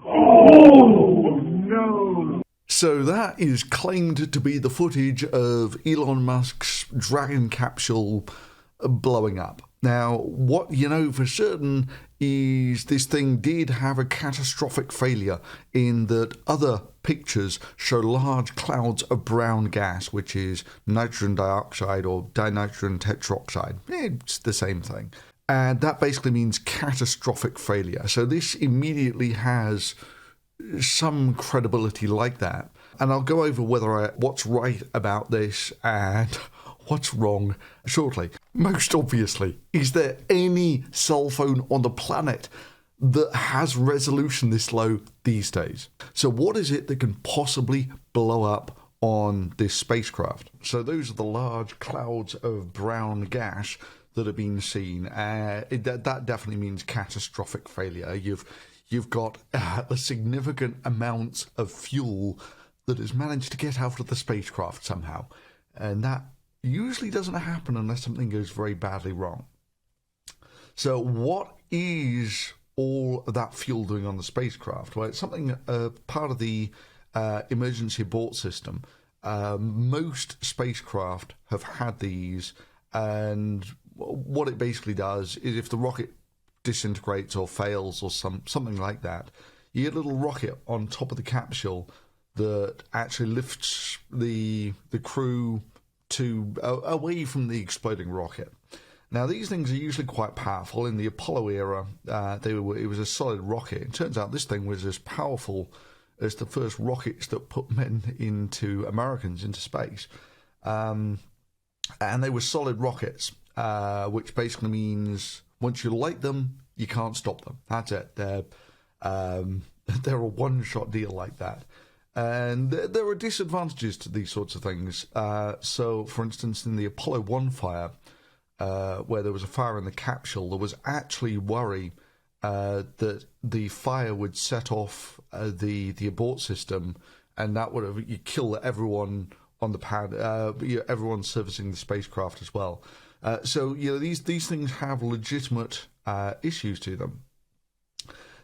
Oh, no! So that is claimed to be the footage of Elon Musk's Dragon capsule blowing up. Now, what you know for certain is this thing did have a catastrophic failure in that other pictures show large clouds of brown gas, which is nitrogen dioxide or dinitrogen tetroxide. It's the same thing. And that basically means catastrophic failure. So this immediately has some credibility like that. And I'll go over what's right about this and what's wrong shortly. Most obviously, is there any cell phone on the planet that has resolution this low these days? So what is it that can possibly blow up on this spacecraft? So those are the large clouds of brown gas that have been seen. That definitely means catastrophic failure. You've got a significant amount of fuel that has managed to get out of the spacecraft somehow. And that usually doesn't happen unless something goes very badly wrong. So what is all of that fuel doing on the spacecraft? Well, it's something part of the emergency abort system. Most spacecraft have had these, and what it basically does is if the rocket disintegrates or fails or something like that, you get a little rocket on top of the capsule that actually lifts the crew away from the exploding rocket. Now, these things are usually quite powerful. In the Apollo era, it was a solid rocket. It turns out this thing was as powerful as the first rockets that put Americans into space. And they were solid rockets, which basically means once you light them, you can't stop them. That's it. They're a one-shot deal like that. And there are disadvantages to these sorts of things. So, for instance, in the Apollo 1 fire, where there was a fire in the capsule, there was actually worry that the fire would set off the abort system, and that would have kill everyone on the pad, everyone servicing the spacecraft as well. So these things have legitimate issues to them.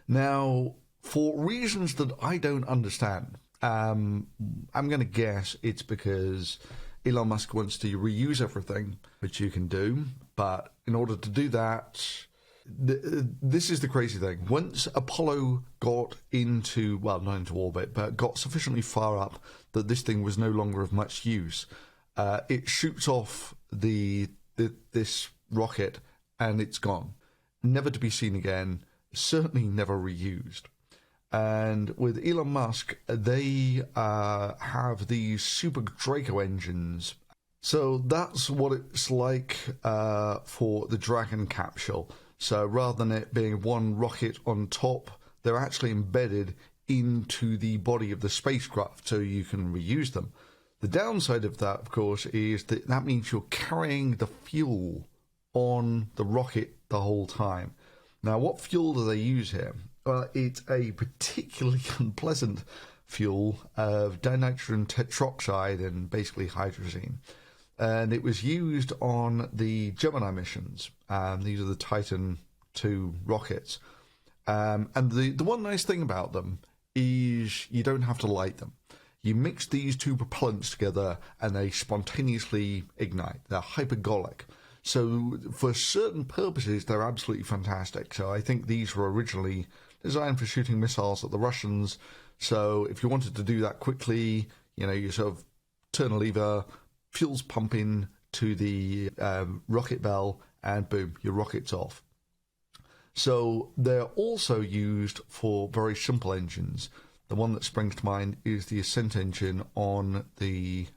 Now, for reasons that I don't understand, I'm going to guess it's because Elon Musk wants to reuse everything, which you can do. But in order to do that, this is the crazy thing. Once Apollo got into, well, not into orbit, but got sufficiently far up that this thing was no longer of much use, it shoots off this rocket and it's gone. Never to be seen again, certainly never reused. And with Elon Musk, they have these Super Draco engines. So that's what it's like for the Dragon capsule. So rather than it being one rocket on top, they're actually embedded into the body of the spacecraft so you can reuse them. The downside of that, of course, is that means you're carrying the fuel on the rocket the whole time. Now, what fuel do they use here? It's a particularly unpleasant fuel of dinitrogen tetroxide and basically hydrazine. And it was used on the Gemini missions. These are the Titan II rockets. And the one nice thing about them is you don't have to light them. You mix these two propellants together and they spontaneously ignite. They're hypergolic. So for certain purposes, they're absolutely fantastic. So I think these were originally designed for shooting missiles at the Russians. So if you wanted to do that quickly, you sort of turn a lever, fuel's pumping to the rocket bell, and boom, your rocket's off. So they're also used for very simple engines. The one that springs to mind is the Ascent engine on the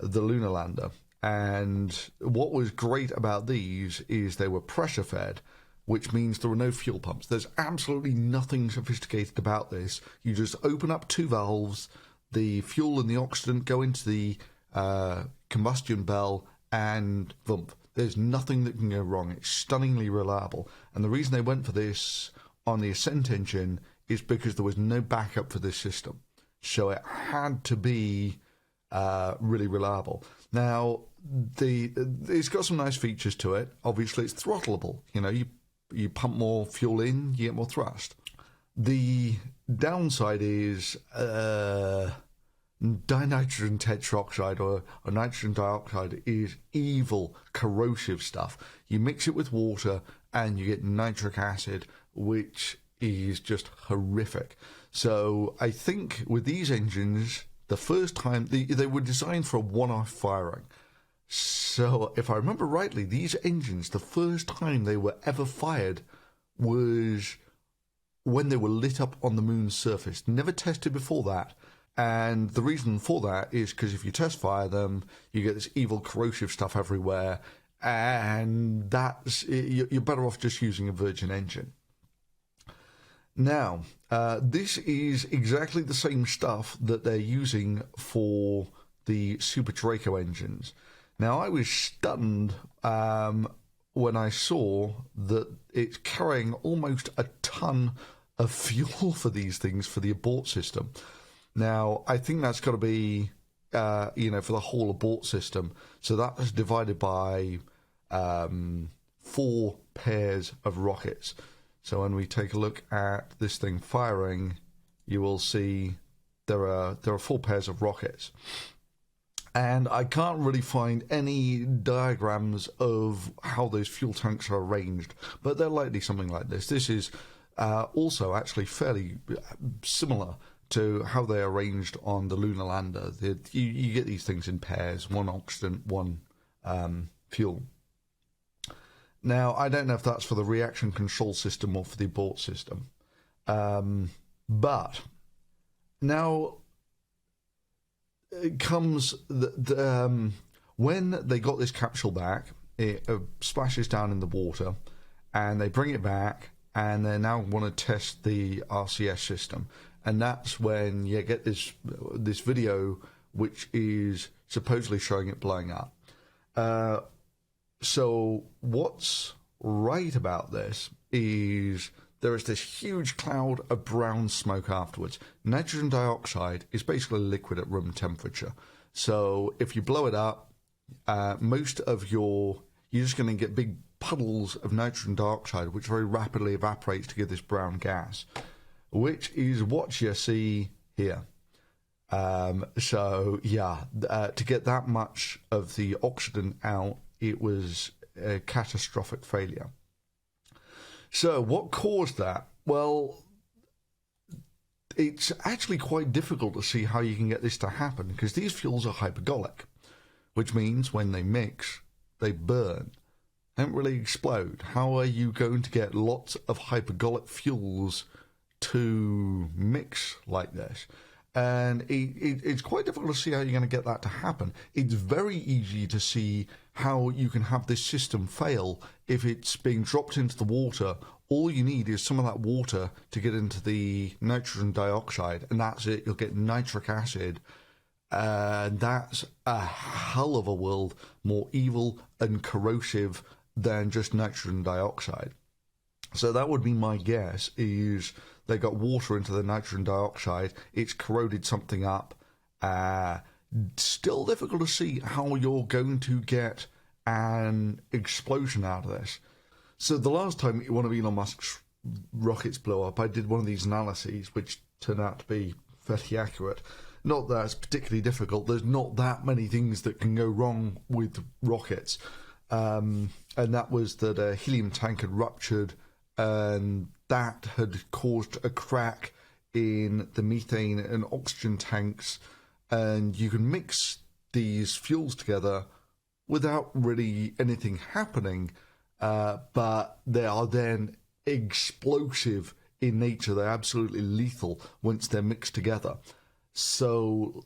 lunar lander. And what was great about these is they were pressure fed, which means there were no fuel pumps. There's absolutely nothing sophisticated about this. You just open up two valves, the fuel and the oxygen go into the combustion bell, and boom. There's nothing that can go wrong. It's stunningly reliable. And the reason they went for this on the Ascent engine is because there was no backup for this system. So it had to be really reliable. Now, it's got some nice features to it. Obviously, it's throttleable. You you pump more fuel in, you get more thrust. The downside is dinitrogen tetroxide or nitrogen dioxide is evil, corrosive stuff. You mix it with water and you get nitric acid, which is just horrific. So I think with these engines, the first time they were designed for a one-off firing. So if I remember rightly, these engines, the first time they were ever fired was when they were lit up on the moon's surface. Never tested before that. And the reason for that is because if you test fire them, you get this evil corrosive stuff everywhere, and you're better off just using a virgin engine. Now, this is exactly the same stuff that they're using for the Super Draco engines. Now, I was stunned when I saw that it's carrying almost a ton of fuel for these things for the abort system. Now, I think that's got to be, for the whole abort system. So that is divided by 4 pairs of rockets. So when we take a look at this thing firing, you will see there are 4 pairs of rockets. And I can't really find any diagrams of how those fuel tanks are arranged, but they're likely something like this. This is also actually fairly similar to how they're arranged on the lunar lander. You get these things in pairs, 1 oxygen, 1 fuel. Now, I don't know if that's for the reaction control system or for the abort system. But now it comes when they got this capsule back, it splashes down in the water, and they bring it back, and they now want to test the RCS system. And that's when you get this video, which is supposedly showing it blowing up. So what's right about this is there is this huge cloud of brown smoke afterwards. Nitrogen dioxide is basically liquid at room temperature. So if you blow it up, you're just going to get big puddles of nitrogen dioxide, which very rapidly evaporates to give this brown gas, which is what you see here. To get that much of the oxygen out, it was a catastrophic failure. So what caused that? Well, it's actually quite difficult to see how you can get this to happen, because these fuels are hypergolic, which means when they mix, they burn. They don't really explode. How are you going to get lots of hypergolic fuels to mix like this? And it's quite difficult to see how you're going to get that to happen. It's very easy to see how you can have this system fail if it's being dropped into the water. All you need is some of that water to get into the nitrogen dioxide, and that's it. You'll get nitric acid. That's a hell of a world more evil and corrosive than just nitrogen dioxide. So that would be my guess, is they got water into the nitrogen dioxide, it's corroded something up. Still difficult to see how you're going to get an explosion out of this. So the last time one of Elon Musk's rockets blew up, I did one of these analyses, which turned out to be fairly accurate. Not that it's particularly difficult. There's not that many things that can go wrong with rockets. And that was that a helium tank had ruptured, and that had caused a crack in the methane and oxygen tanks, and you can mix these fuels together without really anything happening, but they are then explosive in nature. They're absolutely lethal once they're mixed together. So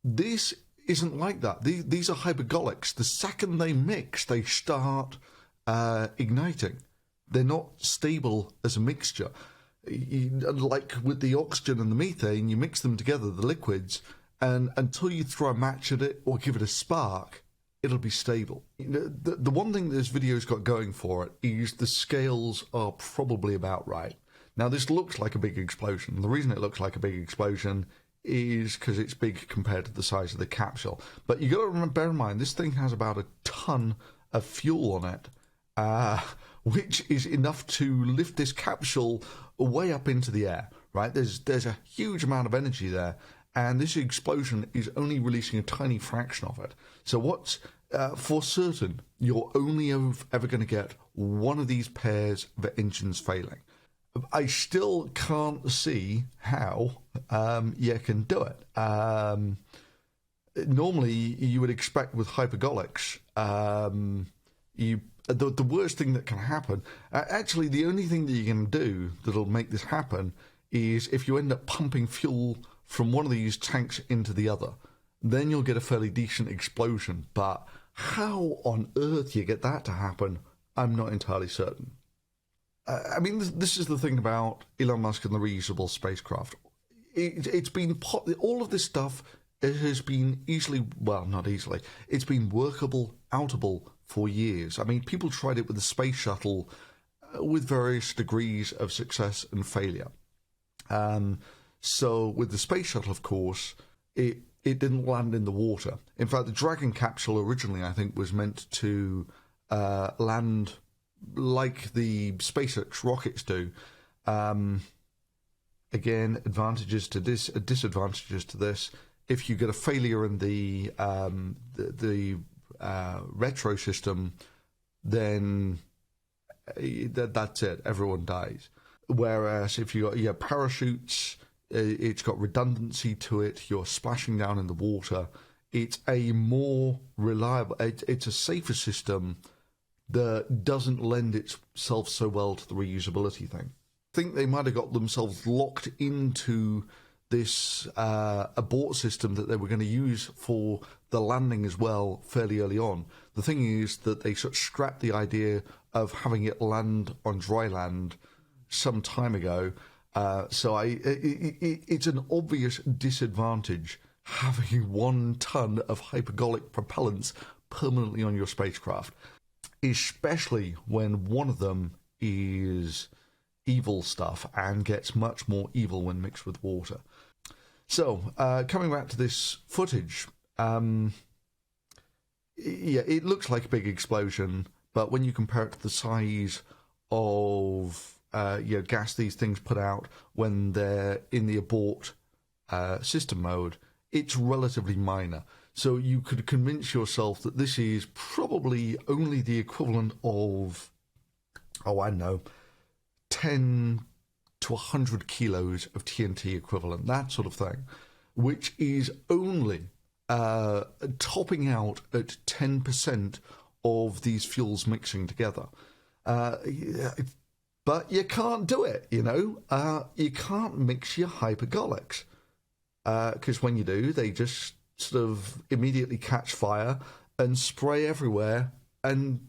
this isn't like that. These are hypergolics. The second they mix, they start igniting. They're not stable as a mixture. Like with the oxygen and the methane, you mix them together, the liquids, and until you throw a match at it or give it a spark, it'll be stable. The one thing this video's got going for it is the scales are probably about right. Now, this looks like a big explosion. The reason it looks like a big explosion is because it's big compared to the size of the capsule. But you got to bear in mind, this thing has about a ton of fuel on it. which is enough to lift this capsule way up into the air, right? There's a huge amount of energy there, and this explosion is only releasing a tiny fraction of it. So what's for certain, you're only ever going to get one of these pairs of engines failing. I still can't see how you can do it. Normally, you would expect with hypergolics, the worst thing that can happen, actually the only thing that you can do that'll make this happen is if you end up pumping fuel from one of these tanks into the other. Then you'll get a fairly decent explosion, but how on earth you get that to happen, I'm not entirely certain. I mean, this is the thing about Elon Musk and the reusable spacecraft. It's been all of this stuff. It has been it's been workable, outable for years. I mean, people tried it with the space shuttle with various degrees of success and failure. So with the space shuttle, of course, it didn't land in the water. In fact, the Dragon capsule originally, I think, was meant to land like the SpaceX rockets do. Again, advantages to this, disadvantages to this. If you get a failure in the retro system, then that's it. Everyone dies. Whereas if you got parachutes, it's got redundancy to it. You're splashing down in the water. It's a more reliable. It's a safer system that doesn't lend itself so well to the reusability thing. I think they might have got themselves locked into this abort system that they were going to use for the landing as well fairly early on. The thing is that they sort of scrapped the idea of having it land on dry land some time ago. So it's an obvious disadvantage having 1 ton of hypergolic propellants permanently on your spacecraft, especially when one of them is evil stuff and gets much more evil when mixed with water. So, coming back to this footage, it looks like a big explosion, but when you compare it to the size of gas these things put out when they're in the abort system mode, it's relatively minor. So you could convince yourself that this is probably only the equivalent of, 10 to 100 kilos of TNT equivalent, that sort of thing, which is only topping out at 10% of these fuels mixing together. But you can't do it, you can't mix your hypergolics, because when you do, they just sort of immediately catch fire and spray everywhere and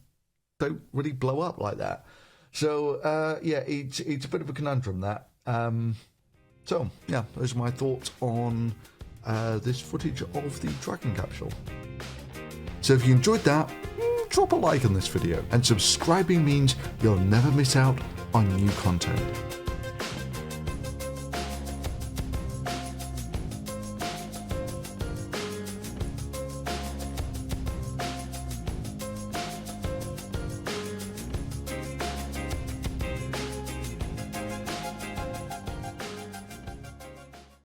don't really blow up like that. So, it's a bit of a conundrum, that. Those are my thoughts on this footage of the Dragon capsule. So if you enjoyed that, drop a like on this video, and subscribing means you'll never miss out on new content.